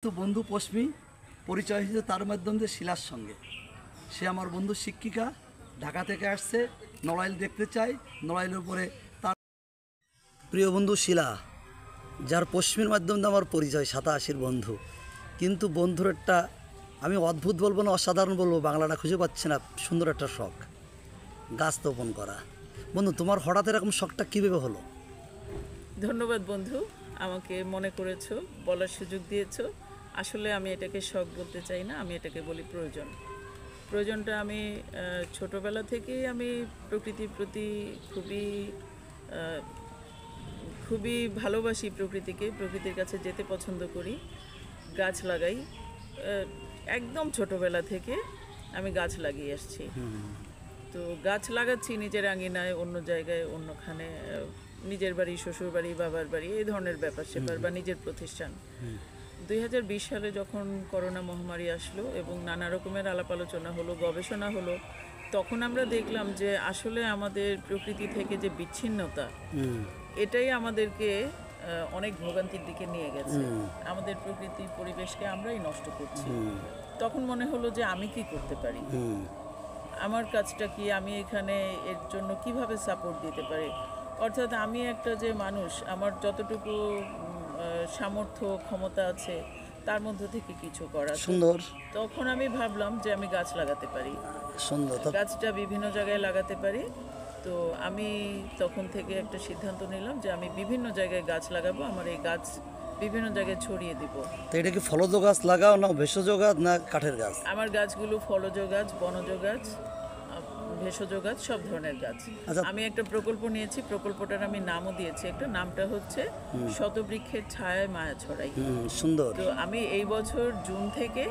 তো বন্ধু পশ্মি পরিচয় হয়েছে তার মাধ্যমে শিলার সঙ্গে। সে আমার বন্ধু শিক্ষিকা, ঢাকা থেকে আসছে, নড়াইল দেখতে চাই। নড়াইলের উপরে তার প্রিয় বন্ধু শিলা, যার পশ্মির মাধ্যমে আমার পরিচয় 87-র বন্ধু। কিন্তু বন্ধুর একটা আমি অদ্ভুত বলবো না, অসাধারণ বলবো, বাংলাটা খুঁজে পাচ্ছি না, সুন্দর একটা শখ গাছ রোপণ করা। বন্ধু, তোমার হঠাৎ এরকম শখটা কীভাবে হলো? ধন্যবাদ বন্ধু, আমাকে মনে করেছো, বলার সুযোগ দিয়েছো। আসলে আমি এটাকে শখ বলতে চাই না, আমি এটাকে বলি প্রয়োজন। প্রয়োজনটা আমি ছোটোবেলা থেকেই আমি প্রকৃতির প্রতি খুবই ভালোবাসি প্রকৃতিকে, প্রকৃতির কাছে যেতে পছন্দ করি, গাছ লাগাই। একদম ছোটোবেলা থেকে আমি গাছ লাগিয়ে আসছি। তো গাছ লাগাচ্ছি নিজের আঙিনায়, অন্য জায়গায়, অন্যখানে, নিজের বাড়ি, শ্বশুর বাড়ি, বাবার বাড়ি, এই ধরনের ব্যাপার স্যাপার, বা নিজের প্রতিষ্ঠান। 2020 সালে যখন করোনা মহামারী আসলো এবং নানা রকমের আলাপ আলোচনা হলো, গবেষণা হলো, তখন আমরা দেখলাম যে আসলে আমাদের প্রকৃতি থেকে যে বিচ্ছিন্নতা, এটাই আমাদেরকে অনেক ভোগান্তির দিকে নিয়ে গেছে। আমাদের প্রকৃতির পরিবেশকে আমরাই নষ্ট করছি। তখন মনে হলো যে আমি কি করতে পারি, আমার কাজটা কি, আমি এখানে এর জন্য কিভাবে সাপোর্ট দিতে পারি। অর্থাৎ আমি একটা যে মানুষ, আমার যতটুকু সামর্থ্য ক্ষমতা আছে তার মধ্য থেকে কিছু করা সুন্দর। তখন আমি ভাবলাম যে আমি গাছ লাগাতে পারি, সুন্দর। গাছটা বিভিন্ন জায়গায় লাগাতে পারি। তো আমি তখন থেকে একটা সিদ্ধান্ত নিলাম যে আমি বিভিন্ন জায়গায় গাছ লাগাবো, আমার এই গাছ বিভিন্ন জায়গায় ছড়িয়ে দিব। তো এটা কি ফলজ গাছ লাগাও না ভেষজ গাছ না কাঠের গাছ? আমার গাছগুলো ফলজ গাছ, বনজ গাছ, ভেষজ গাছ, সব ধরনের গাছ। আচ্ছা। আমি একটা প্রকল্প নিয়েছি, প্রকল্পটার আমি নামও দিয়েছি, একটা নামটা হচ্ছে শতবৃক্ষের ছায়ায় মায়া ছড়াই। সুন্দর। তো আমি এই বছর জুন থেকে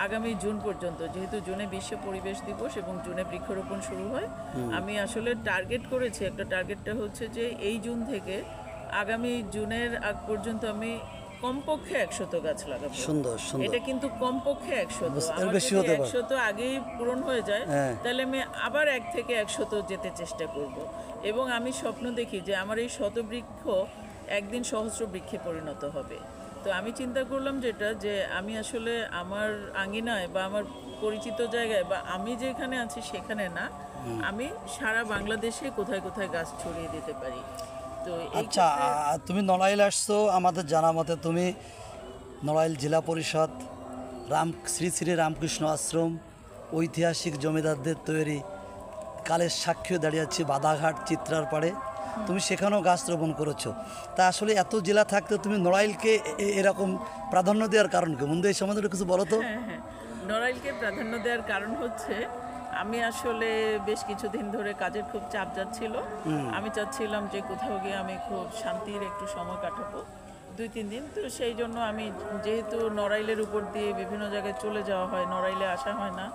আগামী জুন পর্যন্ত, যেহেতু জুনে বিশ্ব পরিবেশ দিবস এবং জুনে বৃক্ষরোপণ শুরু হয়, আমি আসলে টার্গেট করেছি, একটা টার্গেটটা হচ্ছে যে এই জুন থেকে আগামী জুনের আগ পর্যন্ত আমি কমপক্ষে 100 গাছ লাগাবো। সুন্দর সুন্দর। এটা কিন্তু কমপক্ষে 100। এর বেশি হতে পারে। 100 আগেই পূরণ হয়ে যায়, তাহলে আমি আবার 1 থেকে 100 যেতে চেষ্টা করব। এবং আমি স্বপ্ন দেখি যে আমার এই শতবৃক্ষ একদিন সহস্র বৃক্ষে পরিণত হবে। তো আমি চিন্তা করলাম যেটা, যে আমি আসলে আমার আঙিনায় বা আমার পরিচিত জায়গায় বা আমি যেখানে আছি সেখানে না, আমি সারা বাংলাদেশে কোথায় কোথায় গাছ ছড়িয়ে দিতে পারি। তো আচ্ছা, তুমি নড়াইল আসছো, আমাদের জানা মতে তুমি নড়াইল জেলা পরিষদ, শ্রী শ্রী রামকৃষ্ণ আশ্রম, ঐতিহাসিক জমিদারদের তৈরি কালের সাক্ষী দাঁড়িয়ে আছি বাদাঘাট চিত্রার পাড়ে, তুমি সেখানেও গাছ রোপণ করেছো। তা আসলে এত জেলা থাকতে তুমি নড়াইলকে এরকম প্রাধান্য দেওয়ার কারণ কি? বন্ধু, এই সম্বন্ধে কিছু বলো তো। হ্যাঁ, নড়াইলকে প্রাধান্য দেওয়ার কারণ হচ্ছে আমি আসলে বেশ কিছুদিন ধরে কাজের খুব চাপ যাচ্ছিল। আমি চাচ্ছিলাম যে কোথাও গিয়ে আমি খুব শান্তির একটু সময় কাটাবো 2-3 দিন। তো সেই জন্য আমি, যেহেতু নড়াইলের উপর দিয়ে বিভিন্ন জায়গায় চলে যাওয়া হয়, নড়াইলে আসা হয় না।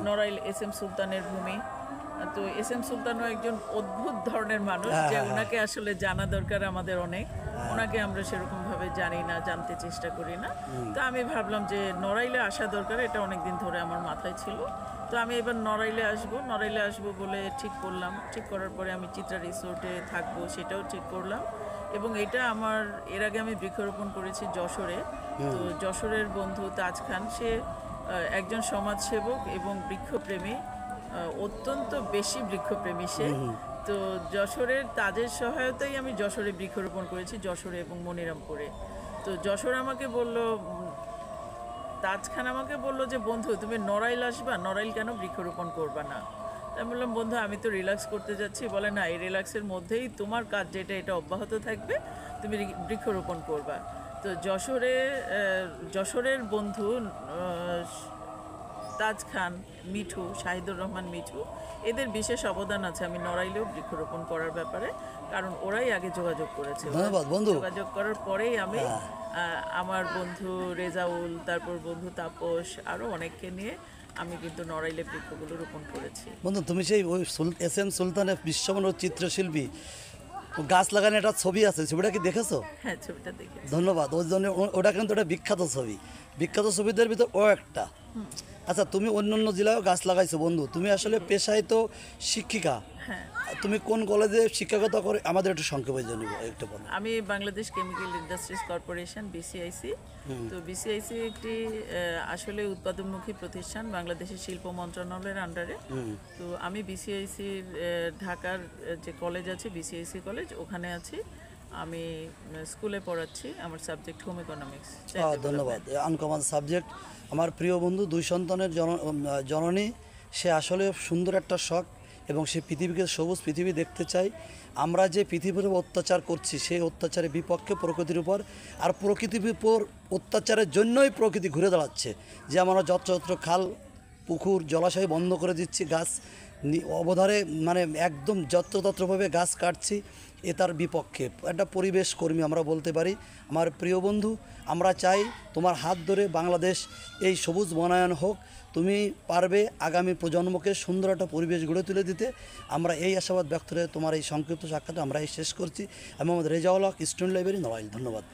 নড়াইল SM সুলতানের ভূমি। তো SM সুলতানও একজন অদ্ভুত ধরনের মানুষ, যে ওনাকে আসলে জানা দরকার আমাদের অনেক। ওনাকে আমরা সেরকমভাবে জানি না, জানতে চেষ্টা করি না। তো আমি ভাবলাম যে নড়াইলে আসা দরকার, এটা অনেক দিন ধরে আমার মাথায় ছিল। তো আমি এবার নড়াইলে আসবো বলে ঠিক করলাম। ঠিক করার পরে আমি চিত্রা রিসোর্টে থাকবো, সেটাও ঠিক করলাম। এবং এটা আমার, এর আগে আমি বৃক্ষরোপণ করেছি যশোরে। তো যশোরের বন্ধু তাজ খান, সে একজন সমাজসেবক এবং বৃক্ষপ্রেমী, অত্যন্ত বেশি বৃক্ষপ্রেমী সে। তো যশোরের তাজের সহায়তায় আমি যশোরে বৃক্ষরোপণ করেছি, যশোরে এবং মনিরামপুরে। তো যশোর আমাকে বলল, তাজ খান আমাকে বললো যে বন্ধু তুমি নড়াইল আসবা, নড়াইল কেন বৃক্ষরোপণ করবা না? আমি বললাম বন্ধু আমি তো রিল্যাক্স করতে যাচ্ছি। বলে না, এই রিল্যাক্সের মধ্যেই তোমার কাজ যেটা, এটা অব্যাহত থাকবে, তুমি বৃক্ষরোপণ করবা। তো যশোরের বন্ধু তাজ খান, মিঠু, শাহিদুর রহমান মিঠু, এদের বিশেষ অবদান আছে আমি নড়াইলেও বৃক্ষরোপণ করার ব্যাপারে, কারণ ওরাই আগে যোগাযোগ করেছে। ধন্যবাদ বন্ধু। যোগাযোগ করার পরেই আমি আমার বন্ধু রেজাউল, তারপর বন্ধু তাপস, আরও অনেককে নিয়ে আমি কিন্তু নড়াইলে বৃক্ষগুলো রোপণ করেছি। বন্ধু, তুমি সেই ওই SM সুলতানের বিশ্বমানের চিত্রশিল্পী, গাছ লাগানো একটা ছবি আছে, ছবিটা কি দেখেছো? হ্যাঁ, ছবিটা দেখেছি। ধন্যবাদ। ওই জন্য ওটা কিন্তু একটা বিখ্যাত ছবি, বিখ্যাত ছবিদের ভিতর ও একটা। আচ্ছা, তুমি অন্য অন্য জেলায়ও গাছ লাগাইছো বন্ধু, তুমি আসলে পেশায় তো শিক্ষিকা, হ্যাঁ, তুমি কোন কলেজে শিক্ষকতা করে আমাদের একটু সংক্ষেপে জানিব একটু বলো। আমি Bangladesh chemical industries corporation BCIC. তো বিসিআইসি একটি আসলে উৎপাদনমুখী প্রতিষ্ঠান বাংলাদেশের শিল্প মন্ত্রণালয়ের আন্ডারে। তো আমি বিসিআইসির ঢাকার যে কলেজ আছে বিসিআইসি কলেজ, ওখানে আছি। আমি স্কুলে পড়াচ্ছি, আমার সাবজেক্ট হোম ইকোনমিক্স। ধন্যবাদ। Uncommon subject. আমার প্রিয় বন্ধু 2 সন্তানের জননী, সে আসলে সুন্দর একটা শখ এবং সে পৃথিবীকে সবুজ পৃথিবী দেখতে চাই। আমরা যে পৃথিবীর উপর অত্যাচার করছি সেই অত্যাচারের বিপক্ষে প্রকৃতির উপর, আর প্রকৃতির উপর অত্যাচারের জন্যই প্রকৃতি ঘুরে দাঁড়াচ্ছে। যে আমরা যত্রতত্র খাল পুকুর জলাশয় বন্ধ করে দিচ্ছি, গাছ অবধারে মানে একদম যত্রতত্রভাবে গাছ কাটছি, এ তার বিপক্ষে। একটা পরিবেশ কর্মী আমরা বলতে পারি। আমার প্রিয় বন্ধু, আমরা চাই তোমার হাত ধরে বাংলাদেশ এই সবুজ বনায়ন হোক। তুমি পারবে আগামী প্রজন্মকে সুন্দর একটা পরিবেশ গড়ে তুলে দিতে। আমরা এই আশাবাদ ব্যক্ত করে তোমার এই সংক্ষিপ্ত সাক্ষাৎ আমরা এই শেষ করছি। আমি মোহাম্মদ রেজাউল হক, স্টুডেন্ট লাইব্রেরি, নড়াইল। ধন্যবাদ।